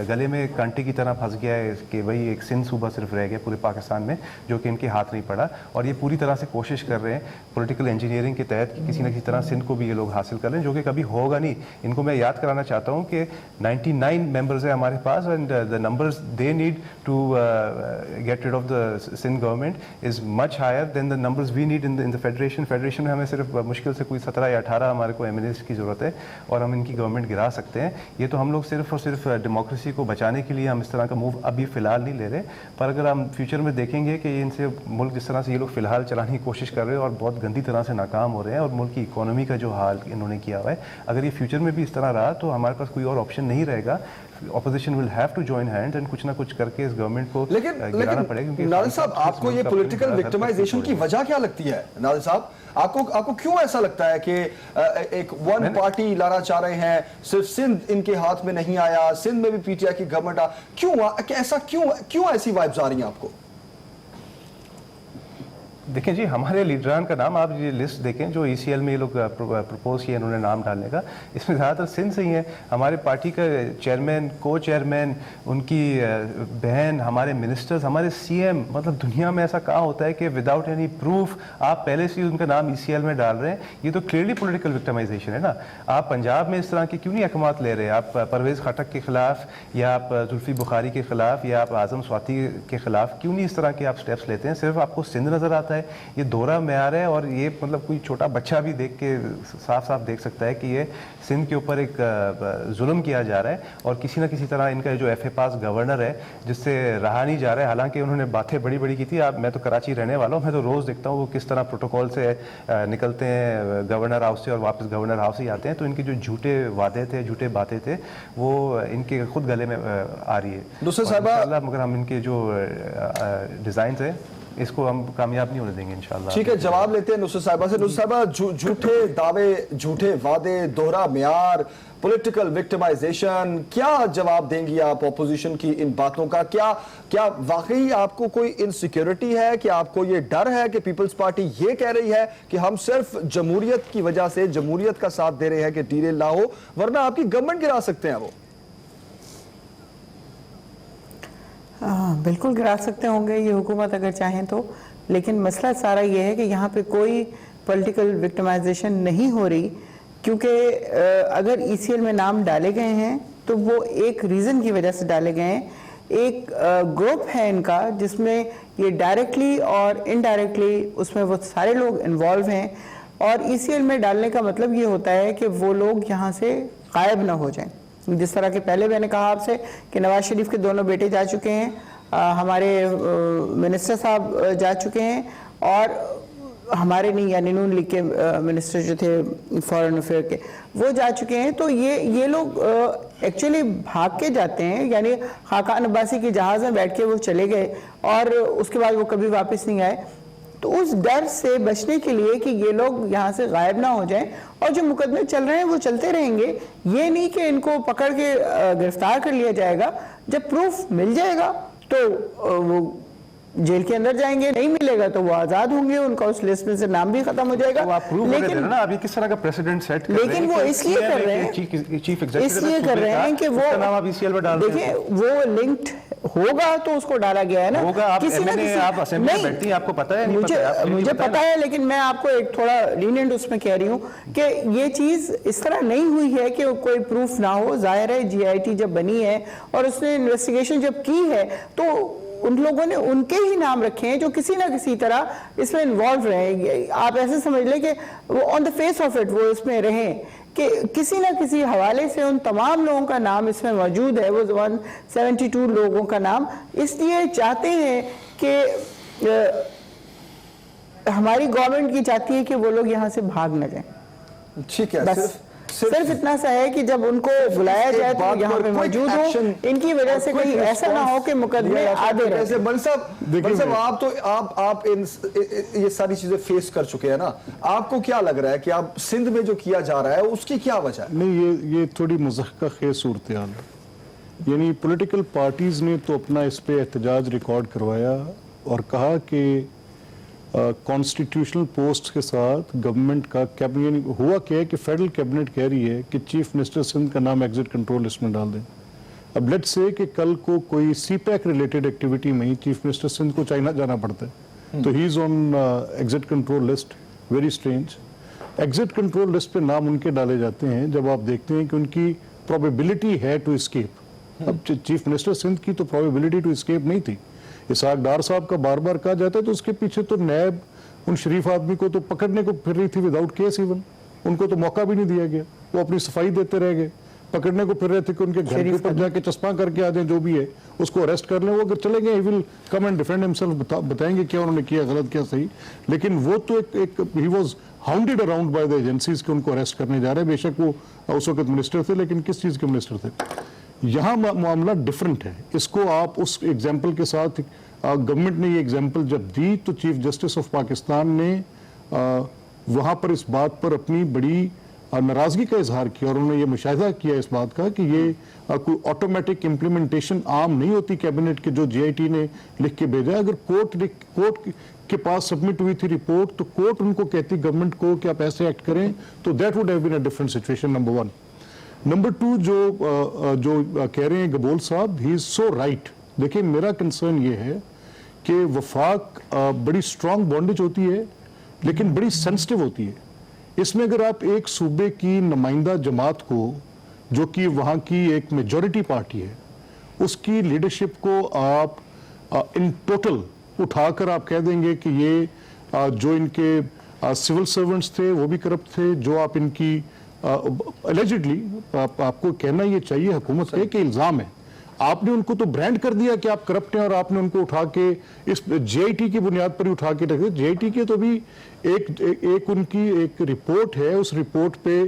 गले में कांटे की तरह फंस गया है कि भाई एक सिंध सूबा सिर्फ रह गया पूरे पाकिस्तान में, जो कि इनके हाथ नहीं पड़ा, और ये पूरी तरह से कोशिश कर रहे हैं पॉलिटिकल इंजीनियरिंग के तहत कि किसी न किसी तरह सिंध को भी ये लोग हासिल कर लें, जो कि कभी होगा नहीं। इनको मैं याद कराना चाहता हूँ कि 99 मेंबर्स हैं हमारे पास, and the numbers they need to get rid of the Sindh government is much higher than the numbers we need in the federation. Federation में हमें सिर्फ मुश्किल से कोई 17 या 18 हमारे को फेमिनिस्ट की ज़रूरत है और हम इनकी गवर्नमेंट गिरा सकते हैं। ये तो हम लोग सिर्फ और सिर्फ डेमोक्रेसी को बचाने के लिए हम इस तरह का मूव अभी फ़िलहाल नहीं ले रहे, पर अगर हम फ्यूचर में देखेंगे कि इनसे मुल्क जिस तरह से ये लोग फ़िलहाल चलाने की कोशिश कर रहे हैं और बहुत गंदी तरह से नाकाम हो रहे हैं और मुल्क की इकोनॉमी का जो हाल इन्होंने किया हुआ है, अगर ये फ्यूचर में भी इस तरह रहा तो हमारे पास कोई और ऑप्शन नहीं रहेगा। Opposition will have to join hands and कुछ ना कुछ करके इस गवर्नमेंट को गिराना पड़ेगा। क्योंकि नादिर साहब, आपको ये पॉलिटिकल विक्टिमाइजेशन की वजह क्या लगती है? नादिर साहब, आपको क्यों ऐसा लगता है कि एक वन पार्टी लाना चाह रहे हैं, सिर्फ सिंध इनके हाथ में नहीं आया, सिंध में भी पीटीआई की गवर्नमेंट क्यों ऐसी वाइब्स आ रही हैं आपको? देखें जी, हमारे लीडरान का नाम आप ये लिस्ट देखें जो ECL में ये लोग प्रपोज किया इन्होंने नाम डालने का, इसमें ज़्यादातर सिंध से ही है। हमारे पार्टी का चेयरमैन, को चेयरमैन, उनकी बहन, हमारे मिनिस्टर्स, हमारे CM, मतलब दुनिया में ऐसा कहाँ होता है कि विदाउट एनी प्रूफ आप पहले से ही उनका नाम ECL में डाल रहे हैं। ये तो क्लियरली पॉलिटिकल विक्टिमाइजेशन है ना। आप पंजाब में इस तरह के क्यों नहीं अहकाम ले रहे? आप परवेज़ खटक के खिलाफ या आप जुल्फी बुखारी के खिलाफ या आप आज़म स्वाति के खिलाफ क्यों नहीं इस तरह के आप स्टेप्स लेते हैं? सिर्फ आपको सिंध नज़र आता है, ये दोहरा म्यार है। और ये मतलब कोई छोटा बच्चा भी देख के साफ साफ देख सकता है कि ये सिंध के ऊपर एक जुल्म किया जा रहा है और किसी न किसी तरह इनका जो FA पास गवर्नर है जिससे रहा नहीं जा रहा है। हालांकि उन्होंने बातें बड़ी बड़ी की थी। मैं तो कराची रहने वाला हूँ, मैं तो रोज़ देखता हूँ वो किस तरह प्रोटोकॉल से निकलते हैं गवर्नर हाउस से और वापस गवर्नर हाउस ही आते हैं। तो इनके जो झूठे वादे थे, झूठे बातें थे, वो इनके खुद गले में आ रही है। दूसरे साहब, मगर हम इनके जो डिज़ाइन है इसको हम कामयाब नहीं होने देंगे इंशाल्लाह। ठीक है, जवाब लेते हैं नुसरत साहिबा से। नुसरत साहिबा, झूठे दावे, झूठे वादे, दोहरा म्यार, पॉलिटिकल विक्टिमाइजेशन, क्या जवाब देंगी आप ऑपोजिशन की इन बातों का? क्या वाकई आपको कोई इनसिक्योरिटी है कि आपको ये डर है कि पीपल्स पार्टी ये कह रही है कि हम सिर्फ जमहूरियत की वजह से जमहूरियत का साथ दे रहे हैं कि डीरेल ना हो, वरना आपकी गवर्नमेंट गिरा सकते हैं वो? बिल्कुल गिरा सकते होंगे ये हुकूमत अगर चाहें तो, लेकिन मसला सारा ये है कि यहाँ पे कोई पॉलिटिकल विक्टिमाइजेशन नहीं हो रही, क्योंकि अगर ECL में नाम डाले गए हैं तो वो एक रीज़न की वजह से डाले गए हैं। एक ग्रुप है इनका जिसमें ये डायरेक्टली और इनडायरेक्टली उसमें वो सारे लोग इन्वॉल्व हैं, और ECL में डालने का मतलब ये होता है कि वो लोग यहाँ से गायब ना हो जाएं। जिस तरह के पहले मैंने कहा आपसे कि नवाज शरीफ के दोनों बेटे जा चुके हैं, हमारे मिनिस्टर साहब जा चुके हैं, और हमारे नहीं यानी नून लीग के मिनिस्टर जो थे फॉरेन अफेयर के, वो जा चुके हैं। तो ये लोग एक्चुअली भाग के जाते हैं, यानी खाकान अब्बासी के जहाज़ में बैठ के वो चले गए और उसके बाद वो कभी वापस नहीं आए। तो उस डर से बचने के लिए कि ये लोग यहाँ से गायब ना हो जाएं, और जो मुकदमे चल रहे हैं वो चलते रहेंगे, ये नहीं कि इनको पकड़ के गिरफ्तार कर लिया जाएगा। जब प्रूफ मिल जाएगा तो वो जेल के अंदर जाएंगे, नहीं मिलेगा तो वो आजाद होंगे, उनका उस लिस्ट में से नाम भी खत्म हो जाएगा। लेकिन ना अभी किस तरह का प्रेसिडेंट सेट कर रहे हैं, लेकिन वो इसलिए कर रहे हैं, चीफ एग्जीक्यूटिव इसलिए कर रहे हैं कि वो नाम आप ECL में डाल रहे हैं। देखिए, वो लिंक्ड होगा तो उसको डाला गया है ना, होगा। आप MNA, आप असेंबली में बैठती हैं, आपको पता है? मुझे पता है, लेकिन मैं आपको एक थोड़ा लीनिएंट उसमें कह रही हूँ कि ये चीज इस तरह नहीं हुई है कि कोई प्रूफ ना हो। जाहिर है GIT जब बनी है और उसने इन्वेस्टिगेशन जब की है तो उन लोगों ने उनके ही नाम रखे हैं जो किसी ना किसी तरह इसमें इन्वॉल्व रहे। आप ऐसे समझ लें कि वो on the face of it वो इसमें रहे, कि किसी ना किसी हवाले से उन तमाम लोगों का नाम इसमें मौजूद है। वो 172 लोगों का नाम इसलिए चाहते हैं कि हमारी गवर्नमेंट की चाहती है कि वो लोग यहाँ से भाग न जाएं। ठीक है, बस सिर्फ इतना सा है कि जब उनको बुलाया जाए तो यहाँ पे मौजूद हो, इनकी वजह से कहीं ऐसा ना हो कि मुकदमे आधे रहे। बन साहब, आप ये सारी चीजें फेस कर चुके हैं ना, आपको क्या लग रहा है कि आप सिंध में जो किया जा रहा है उसकी क्या वजह है? नहीं, ये थोड़ी मुज़हका खेज सूरत हाल है। यानी पॉलिटिकल पार्टीज ने तो अपना इस पे एहतजाज रिकॉर्ड करवाया और कहा कि कॉन्स्टिट्यूशनल पोस्ट के साथ गवर्नमेंट का कैबिनेट हुआ क्या है कि फेडरल कैबिनेट कह रही है कि चीफ मिनिस्टर सिंध का नाम एग्जिट कंट्रोल लिस्ट में डाल दें। अब लेट्स से कि कल को कोई CPAC रिलेटेड एक्टिविटी में ही चीफ मिनिस्टर सिंध को चाइना जाना पड़ता है तो he is on exit control list. Very strange. Exit control list पे नाम उनके डाले जाते हैं जब आप देखते हैं कि उनकी प्रोबेबिलिटी है टू एस्केप। अब चीफ मिनिस्टर सिंध की तो प्रोबेबिलिटी टू एस्केप नहीं थी। इसहाक डार साहब का बार बार कहा जाता है तो उसके पीछे तो नैब उन शरीफ आदमी को तो पकड़ने को फिर रही थी विदाउट केस इवन। उनको तो मौका भी नहीं दिया गया, वो अपनी सफाई देते रह गए। पकड़ने को फिर रहे थे कि उनके घर के ऊपर जाके चश्मा करके आ जाए, जो भी है उसको अरेस्ट कर लें, वो अगर चले गए, he will come and defend himself, बताएंगे क्या उन्होंने किया गलत क्या सही। लेकिन वो तो एक he was hounded around by the agencies के उनको अरेस्ट करने जा रहे हैं। बेशक वो उस वक्त मिनिस्टर थे, लेकिन किस चीज़ के मिनिस्टर थे। यहाँ मामला डिफरेंट है। इसको आप उस एग्जाम्पल के साथ, गवर्नमेंट ने ये एग्जाम्पल जब दी तो चीफ जस्टिस ऑफ पाकिस्तान ने वहाँ पर इस बात पर अपनी बड़ी नाराजगी का इजहार किया और उन्होंने ये मुशाहिदा किया इस बात का कि ये कोई ऑटोमेटिक इम्प्लीमेंटेशन आम नहीं होती कैबिनेट के, जो जीआईटी ने लिख के भेजा। अगर कोर्ट के पास सबमिट हुई थी रिपोर्ट, तो कोर्ट उनको कहती गवर्नमेंट को कि आप ऐसे एक्ट करें, तो that would have been a different situation, number one. Number two, जो कह रहे हैं गबोल साहब, ही इज सो राइट। देखिए, मेरा कंसर्न ये है कि वफाक बड़ी स्ट्रांग बॉन्डेज होती है, लेकिन बड़ी सेंसिटिव होती है। इसमें अगर आप एक सूबे की नुमाइंदा जमात को, जो कि वहाँ की एक मेजॉरिटी पार्टी है, उसकी लीडरशिप को आप इन टोटल उठाकर आप कह देंगे कि ये जो इनके सिविल सर्वेंट्स थे वो भी करप्ट थे, जो आप इनकी एलिजिडली आपको कहना ये चाहिए हुकूमत के कि इल्ज़ाम है, आपने उनको तो ब्रांड कर दिया कि आप करप्ट हैं और आपने उनको उठा के इस जीआईटी की बुनियाद पर ही उठा के रख दिया। जीआईटी की तो भी एक उनकी एक रिपोर्ट है, उस रिपोर्ट पे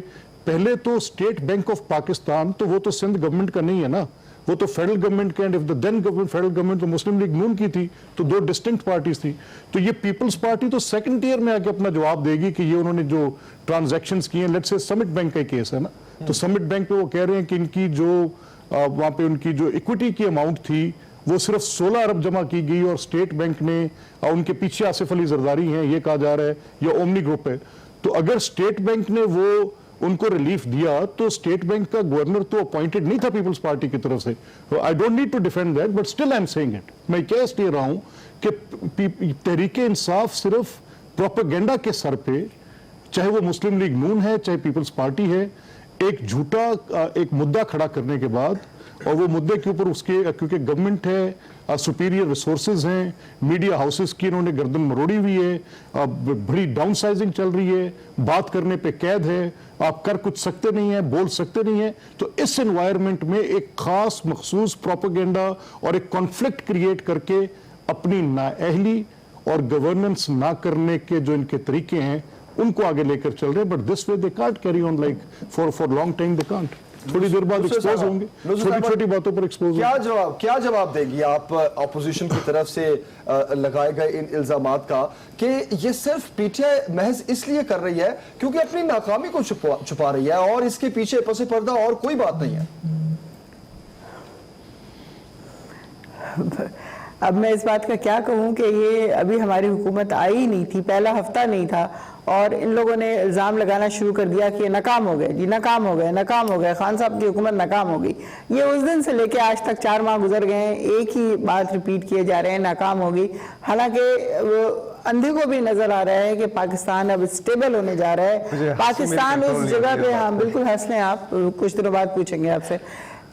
पहले तो स्टेट बैंक ऑफ पाकिस्तान, तो वो तो सिंध गवर्नमेंट का नहीं है ना, वो तो फेडरल गवर्नमेंट का, and if the then government federal government तो मुस्लिम लीग नून की थी, तो दो डिस्टिंक्ट पार्टीज थी। तो ये पीपल्स पार्टी तो सेकंड ईयर में आके अपना जवाब देगी कि ये उन्होंने जो ट्रांजैक्शंस किए, लेट्स से समिट बैंक का केस है ना, तो समिट बैंक पे वो कह रहे हैं कि इनकी जो वहाँ पे उनकी जो इक्विटी की अमाउंट थी वो सिर्फ 16 अरब जमा की गई और स्टेट बैंक ने उनके पीछे आसिफ अली जरदारी हैं ये कहा जा रहा है, या ओमनी ग्रुप है। तो अगर स्टेट बैंक ने वो उनको रिलीफ दिया तो स्टेट बैंक का गवर्नर तो अपॉइंटेड नहीं था पीपल्स पार्टी की तरफ से। I don't need to defend that, but still I am saying it. मैं कह इसलिए रहा हूं कि तहरीक इंसाफ सिर्फ प्रोपेगेंडा के सर पे, चाहे वो मुस्लिम लीग नून है चाहे पीपल्स पार्टी है, एक झूठा एक मुद्दा खड़ा करने के बाद, और वो मुद्दे के ऊपर उसके, क्योंकि गवर्नमेंट है, सुपीरियर रिसोर्सेज हैं, मीडिया हाउसेस की इन्होंने गर्दन मरोड़ी हुई है, बड़ी डाउन साइजिंग चल रही है, बात करने पे कैद है, आप कर कुछ सकते नहीं है, बोल सकते नहीं है। तो इस एनवायरनमेंट में एक खास मखसूस प्रोपेगेंडा और एक कॉन्फ्लिक्ट क्रिएट करके अपनी नाअहली और गवर्नेंस ना करने के जो इनके तरीके हैं उनको आगे लेकर चल रहे हैं। But this way they can't carry on like for long time, they can't. थोड़ी देर बाद एक्सपोज होंगे, छोटी छोटी बातों पर एक्सपोज होंगे। क्या जवाब देगी आप ऑपोजिशन की तरफ से लगाए गए इन इल्जामात का कि ये सिर्फ पीटीआई महज इसलिए कर रही है क्योंकि अपनी नाकामी को छुपा रही है और इसके पीछे पसे पर्दा और कोई बात नहीं है? अब मैं इस बात का क्या कहूँ कि ये अभी हमारी हुकूमत आई ही नहीं थी, पहला हफ्ता नहीं था और इन लोगों ने इल्ज़ाम लगाना शुरू कर दिया कि ये नाकाम हो गए जी, नाकाम हो गए, नाकाम हो गए, खान साहब की हुकूमत नाकाम हो गई। ये उस दिन से लेके आज तक 4 माह गुजर गए हैं, एक ही बात रिपीट किए जा रहे हैं, नाकाम हो गई। हालांकि अंधे को भी नजर आ रहा है कि पाकिस्तान अब स्टेबल होने जा रहा है। पाकिस्तान उस जगह पे, हाँ बिल्कुल हंस लें आप, कुछ दिनों बाद पूछेंगे आपसे।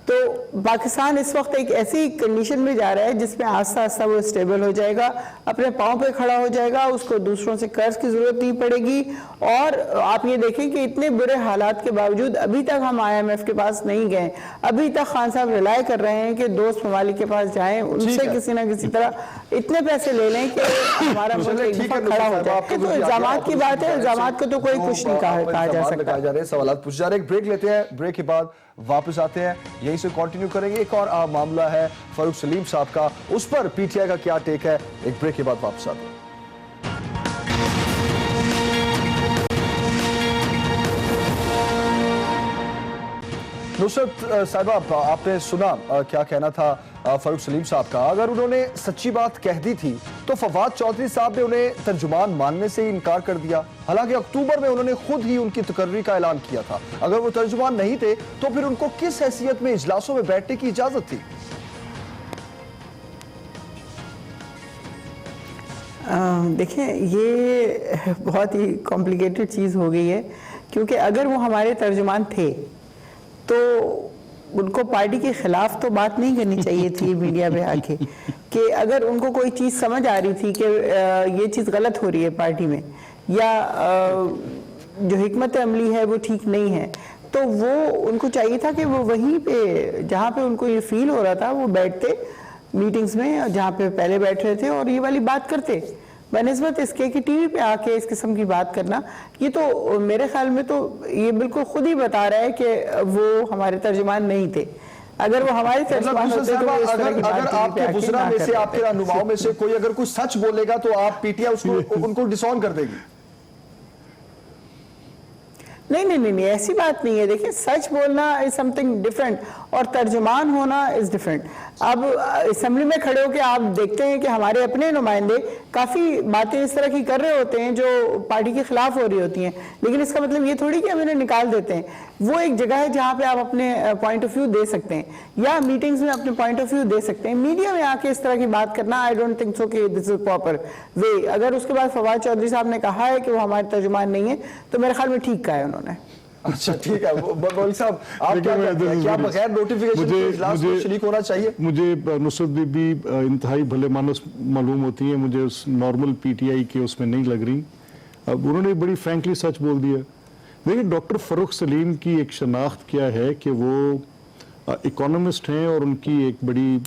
तो पाकिस्तान इस वक्त एक ऐसी कंडीशन में जा रहा है जिसमें आस्ता आस्ता वो स्टेबल हो जाएगा, अपने पाँव पे खड़ा हो जाएगा, उसको दूसरों से कर्ज की जरूरत नहीं पड़ेगी। और आप ये देखें कि इतने बुरे हालात के बावजूद अभी तक हम IMF के पास नहीं गए, अभी तक खान साहब रिलाय कर रहे हैं कि दोस्त ममालिक के पास जाएं, उनसे किसी ना किसी तरह इतने पैसे ले लें कि हमारा मुल्क एक दफा खड़ा हो जाए। तो इल्जाम की बात है, इल्जाम को तो कोई कुछ नहीं कहा जा सकता। सवाल पूछे जा रहे हैं, ब्रेक लेते हैं, ब्रेक के बाद वापस आते हैं, यहीं से कंटिन्यू करेंगे। एक और मामला है फारूक सलीम साहब का, उस पर पीटीआई का क्या टेक है, एक ब्रेक के बाद वापस आते हैं। नुसरत साहिबा, आपने सुना क्या कहना था फारूक सलीम साहब का। अगर उन्होंने सच्ची बात कह दी थी तो फवाद चौधरी साहब ने उन्हें तर्जुमान मानने से ही इनकार कर दिया। हालांकि अक्टूबर में उन्होंने खुद ही उनकी तकर्री का ऐलान किया था। अगर वो तर्जुमान नहीं थे तो फिर उनको किस हैसियत में इजलासों में बैठने की इजाजत थी? देखें, ये बहुत ही कॉम्प्लिकेटेड चीज़ हो गई है, क्योंकि अगर वो हमारे तर्जुमान थे तो उनको पार्टी के खिलाफ तो बात नहीं करनी चाहिए थी मीडिया पे आके, कि अगर उनको कोई चीज़ समझ आ रही थी कि ये चीज़ गलत हो रही है पार्टी में, या جو حکمت عملی ہے وہ ٹھیک نہیں ہے. تو وہ ان کو چاہیے تھا کہ وہ وہیں پہ جہاں پہ ان کو یہ فیل ہو رہا تھا وہ بیٹھتے میٹنگز میں جہاں پہ پہلے بیٹھ رہے تھے اور یہ والی بات کرتے. بنسبت اس کے کہ ٹی وی پہ آ کے اس قسم کی بات کرنا, یہ تو میرے خیال میں تو یہ بالکل خود ہی بتا رہا ہے کہ وہ ہمارے ترجمان نہیں تھے. اگر وہ ہمارے ترجمان ہوتے تو اس طرح کی بات اگر آپ کے وزراء میں سے, آپ کے رہنماؤں میں سے کوئی اگر کوئی سچ بولے گا تو آپ پی ٹی آئی ان کو ڈس آن کر دے گی. نہیں ایسی بات نہیں ہے. دیکھیں سچ بولنا از سم تھنگ ڈفرینٹ اور ترجمان ہونا از ڈفرینٹ. اب اسمبلی میں کھڑے ہو کے آپ دیکھتے ہیں کہ ہمارے اپنے نمائندے کافی باتیں اس طرح کی کر رہے ہوتے ہیں جو پارٹی کے خلاف ہو رہی ہوتی ہیں, لیکن اس کا مطلب یہ تھوڑی کہ ہم انہیں نکال دیتے ہیں. وہ ایک جگہ ہے جہاں پہ آپ اپنے پوائنٹ آف ویو دے سکتے ہیں یا میٹنگز میں اپنے پوائنٹ آف ویو دے سکتے ہیں. میڈیا میں آ کے اس طرح کی بات کرنا آئی ڈونٹ تھنک سو کہ دس از پراپر وے. اگر اس کے بعد فواد چودھری صاحب نے کہا ہے کہ وہ ہمارے ترجمان نہیں ہے تو میرے خیال میں ٹھیک کہا ہے انہوں نے. اچھا ٹھیک ہے مولوی صاحب, آپ کیا کہتے ہیں, کیا بغیر نوٹیفیکیشن کے اجلاس میں شریک ہونا چاہیے؟ مجھے نصرت بی بی انتہائی بھلے مانس معلوم ہوتی ہیں, مجھے اس نارمل پی ٹی آئی کے اس میں نہیں لگ رہی. اب انہوں نے بڑی فرینکلی سچ بول دیا. دیکھیں ڈاکٹر فروخ سلیم کی ایک شناخت کیا ہے کہ وہ اکانومسٹ ہیں اور ان کی ایک بڑی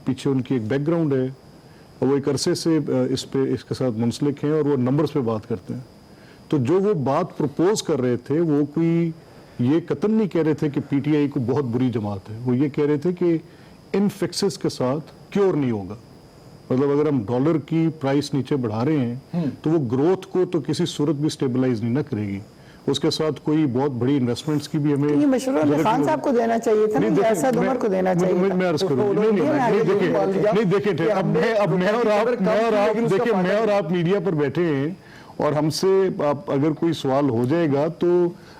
پیچھے ان کی ایک بیک گراؤنڈ ہے, اور وہ ایک عرصے سے اس کے ساتھ منسلک ہیں اور وہ نمبرز پہ بات کرتے ہیں. تو جو وہ بات پروپوز کر رہے تھے وہ کوئی یہ قطعاً نہیں کہہ رہے تھے کہ پی ٹی آئی کو بہت بری جماعت ہے. وہ یہ کہہ رہے تھے کہ ان فکسز کے ساتھ کیور نہیں ہوگا. مطلب اگر ہم ڈالر کی پرائس نیچے بڑھا رہے ہیں تو وہ گروتھ کو تو کسی صورت بھی سٹیبلائز نہیں نہ کرے گی. اس کے ساتھ کوئی بہت بڑی انویسٹمنٹس کی بھی ہمیں یہ مشورہ علی خان صاحب کو دینا چاہیے تھا, نہیں اسد عمر کو دینا چاہیے تھا. میں عرض کروں نہیں دیکھیں اب میں اور آپ میڈیا پر بیٹھے ہیں اور ہم سے اگر کوئی سوال ہو جائے گا تو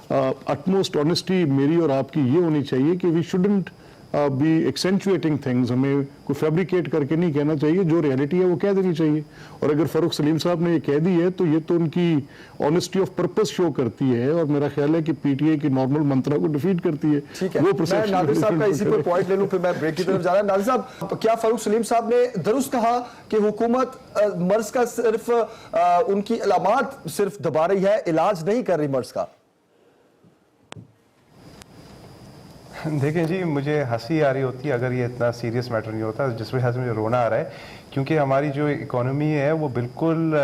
اٹموسٹ آنیسٹی میری اور آپ کی یہ ہونی چاہیے کہ وی شوڈنٹ بی ایکسینچویٹنگ تھنگز. ہمیں کوئی فیبریکیٹ کر کے نہیں کہنا چاہیے, جو ریئلٹی ہے وہ کہہ دینی چاہیے. اور اگر فاروق سلیم صاحب نے یہ کہہ دی ہے تو یہ تو ان کی آنیسٹی آف پرپس شو کرتی ہے, اور میرا خیال ہے کہ پی ٹی آئی کی نارمل منترا کو ڈیفیٹ کرتی ہے. ٹھیک ہے, میں نادر صاحب کا اسی پر پوائنٹ لے لوں پھر میں بریک کی طرف جا رہا ہوں. نادر صاحب, کیا فاروق سلیم صاحب نے درست کہا کہ حکومت مرض کا صرف ان کی علامات صرف دبا رہی ہے, علاج نہیں کر رہی مرض کا؟ دیکھیں جی, مجھے ہنسی آ رہی ہوتی ہے اگر یہ اتنا سیریس میٹر نہیں ہوتا, جس وجہ سے مجھے رونا آ رہا ہے, کیونکہ ہماری جو اکانومی ہے وہ بالکل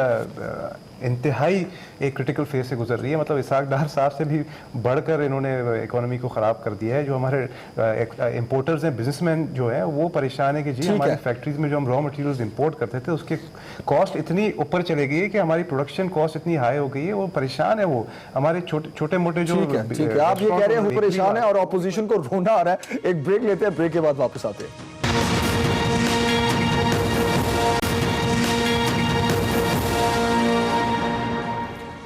انتہائی ایک کرٹیکل فیز سے گزر رہی ہے. مطلب اسحاق ڈار صاحب سے بھی بڑھ کر انہوں نے اکانومی کو خراب کر دیا ہے. جو ہمارے امپورٹرز ہیں, بزنس مین جو ہیں, وہ پریشان ہے کہ جی ہماری فیکٹریز میں جو ہم را مٹیریلز امپورٹ کرتے تھے اس کے کاسٹ اتنی اوپر چلے گئی ہے کہ ہماری پروڈکشن کاسٹ اتنی ہائی ہو گئی ہے. وہ پریشان ہے, وہ ہمارے چھوٹے موٹے جو ٹھیک ہے, آپ یہ کہہ رہے ہیں وہ پریشان ہے اور اپوزیشن کو رونا آ رہا ہے. ایک بریک لیتے ہیں, بریک کے بعد واپس آتے ہیں.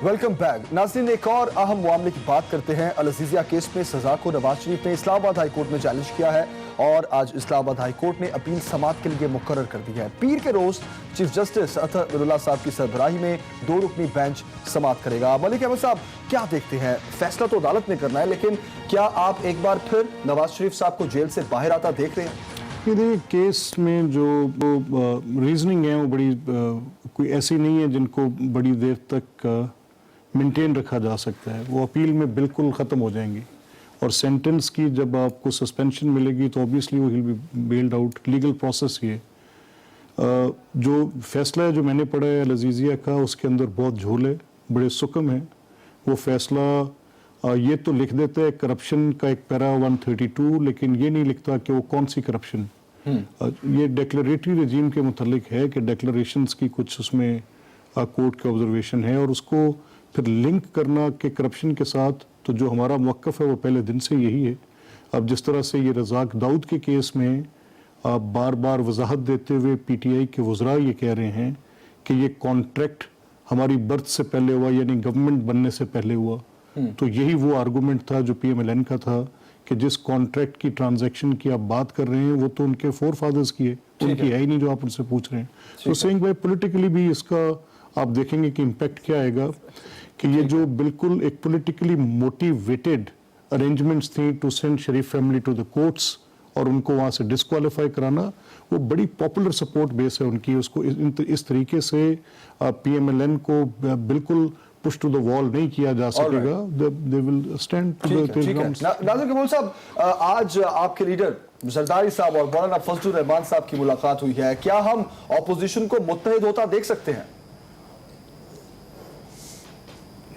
Welcome back. ناظرین, ایک اور اہم معاملے کی بات کرتے ہیں. العزیزیہ کیس میں سزا کو نواز شریف نے اسلام آباد ہائی کورٹ میں چیلنج کیا ہے اور آج اسلام آباد ہائی کورٹ نے اپیل سماعت کے لیے مقرر کر دی ہے. پیر کے روز چیف جسٹس اطہر اللہ صاحب کی سربراہی میں 2 رکنی بینچ سماعت کرے گا. ملک احمد صاحب, کیا دیکھتے ہیں؟ فیصلہ تو عدالت نے کرنا ہے, لیکن کیا آپ ایک بار پھر نواز شریف صاحب کو جیل سے باہر آتا دیکھ رہے ہیں؟ یہ دیکھیں, کیس میں جو ریزننگ ہے وہ بڑی کوئی ایسی نہیں ہے جن کو بڑی دیر تک مینٹین رکھا جا سکتا ہے. وہ اپیل میں بالکل ختم ہو جائیں گی, اور سینٹنس کی جب آپ کو سسپینشن ملے گی تو اوبیسلی وہ will be bailed out. Legal process یہ جو فیصلہ ہے جو میں نے پڑھا ہے العزیزیہ کا, اس کے اندر بہت جھول ہے, بڑے سکم ہیں. وہ فیصلہ یہ تو لکھ دیتا ہے کرپشن کا ایک پیرا 132, لیکن یہ نہیں لکھتا کہ وہ کون سی کرپشن. یہ ڈیکلریٹری رجیم کے متعلق ہے کہ ڈیکلریشنز کی کچھ اس میں کورٹ کا آبزرویشن ہے, اور اس کو پھر لنک کرنا کہ کرپشن کے ساتھ, تو جو ہمارا موقف ہے وہ پہلے دن سے یہی ہے. اب جس طرح سے یہ رزاق داؤد کے کیس میں بار بار وضاحت دیتے ہوئے پی ٹی آئی کے وزراء یہ کہہ رہے ہیں کہ یہ کانٹریکٹ ہماری برتھ سے پہلے ہوا, یعنی گورنمنٹ بننے سے پہلے ہوا, تو یہی وہ آرگومنٹ تھا جو پی ایم ایل این کا تھا کہ جس کانٹریکٹ کی ٹرانزیکشن کی آپ بات کر رہے ہیں وہ تو ان کے فور فادرز کی ہے, ان کی ہے ہی نہیں جو آپ ان سے پوچھ رہے ہیں. تو سینگ بھائی پولیٹیکلی بھی اس کا آپ دیکھیں گے کہ امپیکٹ کیا آئے گا, کہ یہ جو بالکل ایک پولیٹیکلی موٹیویٹڈ ارینجمنٹس تھیں to send Sharif family to the courts اور ان کو وہاں سے ڈسکوالیفائی کرانا, وہ بڑی پاپولر سپورٹ بیس ہے ان کی. اس کو اس طریقے سے پی ایم ایل این کو بالکل पुश टू द वॉल नहीं किया जा सकेगा, they will stand to the ठीक है। नाज़िर कबूल साहब, आज आपके लीडर जरदारी साहब और मौलाना फजलुर रहमान साहब की मुलाकात हुई है, क्या हम ऑपोजिशन को मुत्तहिद होता देख सकते हैं?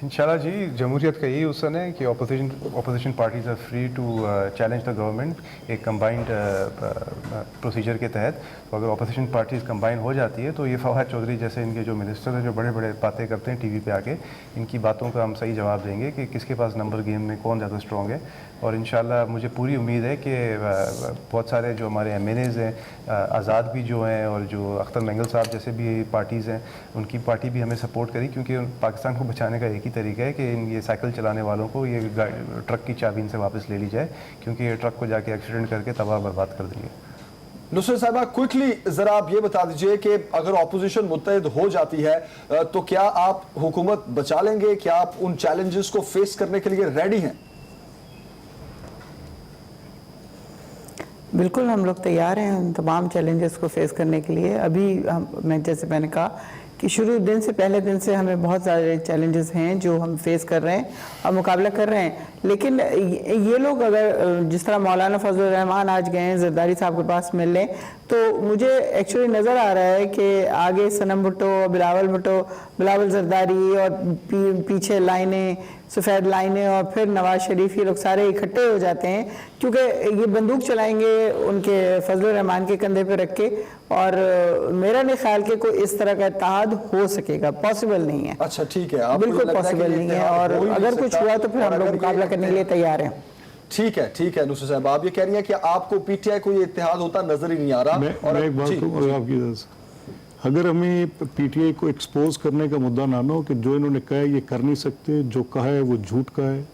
इंशाल्लाह जी, जमहूरियत का यही हुस्न है कि opposition parties are free to challenge the government एक कंबाइंड प्रोसीजर के तहत। तो अगर ऑपोजिशन पार्टीज कंबाइन हो जाती है तो ये फवाद चौधरी जैसे इनके जो मिनिस्टर हैं जो बड़े बड़े बातें करते हैं टीवी पे आके, इनकी बातों का हम सही जवाब देंगे कि किसके पास नंबर गेम में कौन ज़्यादा स्ट्रॉन्ग है। और इंशाल्लाह मुझे पूरी उम्मीद है कि बहुत सारे जो हमारे MNAs हैं, आज़ाद भी जो हैं और जो अख्तर मैंगल साहब जैसे भी पार्टीज़ हैं, उनकी पार्टी भी हमें सपोर्ट करी, क्योंकि पाकिस्तान को बचाने का एक ही तरीका है कि ये साइकिल चलाने वालों को ये ट्रक की चाबी इनसे वापस ले ली जाए, क्योंकि ये ट्रक को जाके एक्सीडेंट करके तबाह बर्बाद कर देंगे। नुसरत साहिबा, क्विकली जरा आप ये बता दीजिए कि अगर ऑपोजिशन मुत्तहिद हो जाती है तो क्या आप हुकूमत बचा लेंगे? क्या आप उन चैलेंजेस को फेस करने के लिए रेडी हैं? बिल्कुल, हम लोग तैयार हैं उन तमाम चैलेंजेस को फेस करने के लिए। अभी मैं जैसे मैंने कहा कि शुरू दिन से पहले दिन से हमें बहुत सारे चैलेंजेस हैं जो हम फेस कर रहे हैं और मुकाबला कर रहे हैं। लेकिन ये लोग अगर जिस तरह मौलाना फजलुर रहमान आज गए हैं जरदारी साहब के पास मिलने, तो मुझे एक्चुअली नज़र आ रहा है कि आगे सनम भुट्टो, बिलावल जरदारी और पीछे लाइनें, सफ़ेद लाइनें और फिर नवाज शरीफ, ये लोग सारे इकट्ठे हो जाते हैं, क्योंकि ये बंदूक चलाएंगे उनके फजलुर रहमान के कंधे पे रख के। और मेरा नहीं ख्याल कि कोई इस तरह का इत्तेहाद हो सकेगा, पॉसिबल नहीं है। अच्छा, ठीक है, बिल्कुल पॉसिबल नहीं है। और अगर कुछ हुआ तो फिर हम लोग मुकाबला करने के लिए तैयार हैं। ठीक है नुसरत साहब, आप ये कह रही हैं कि आपको PTI को ये इत्तेहाद होता नजर ही नहीं आ रहा। मैं एक बात कहूँ आपकी तरफ से, अगर हमें PTI को एक्सपोज करने का मुद्दा ना हो कि जो इन्होंने कहा है ये कर नहीं सकते, जो कहा है वो झूठ का है,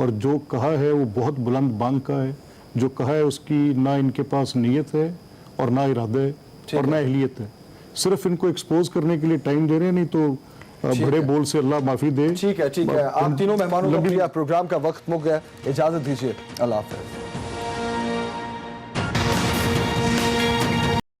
और जो कहा है वो बहुत बुलंद बांग का है, जो कहा है उसकी ना इनके पास नीयत है और ना इरादा है और ना अहलियत है। सिर्फ इनको एक्सपोज करने के लिए टाइम दे रहे हैं, नहीं तो बड़े बोल से अल्लाह माफी दे। ठीक है, आप तीनों मेहमानों को प्रोग्राम का वक्त मुक गया, इजाजत दीजिए, अल्लाह हाफ़िज़।